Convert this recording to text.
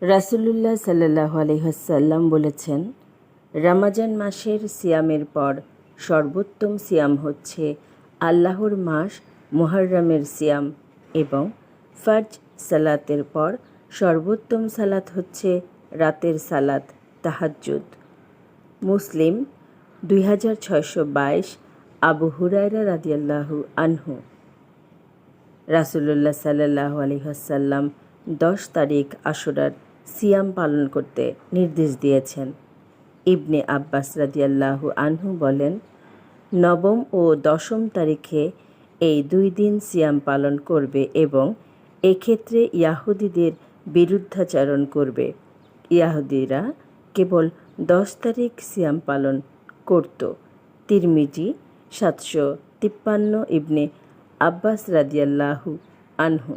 রাসূলুল্লাহ সাল্লাল্লাহু আলাইহি ওয়াসাল্লাম বলেছেন, রমজান মাসের সিয়ামের পর সর্বোত্তম সিয়াম হচ্ছে আল্লাহর মাস মুহররমের সিয়াম এবং ফরজ সালাতের পর সর্বোত্তম সালাত হচ্ছে রাতের সালাত তাহাজ্জুদ। মুসলিম 2622। আবু হুরায়রা রাদিয়াল্লাহু আনহু। রাসূলুল্লাহ সাল্লাল্লাহু আলাইহি ওয়াসাল্লাম 10 তারিখ আশুরার সিয়াম পালন করতে নির্দেশ দিয়েছেন। ইবনে আব্বাস রাদিয়াল্লাহু আনহু বলেন, নবম ও 10ম তারিখে এই 2 দিন সিয়াম পালন করবে এবং এক্ষেত্রে ইয়াহুদীদের বিরুদ্ধাচরণ করবে। ইয়াহুদীরা কেবল 10 তারিখ সিয়াম পালন করত। তিরমিজি 753। ইবনে আব্বাস রাদিয়াল্লাহু আনহু।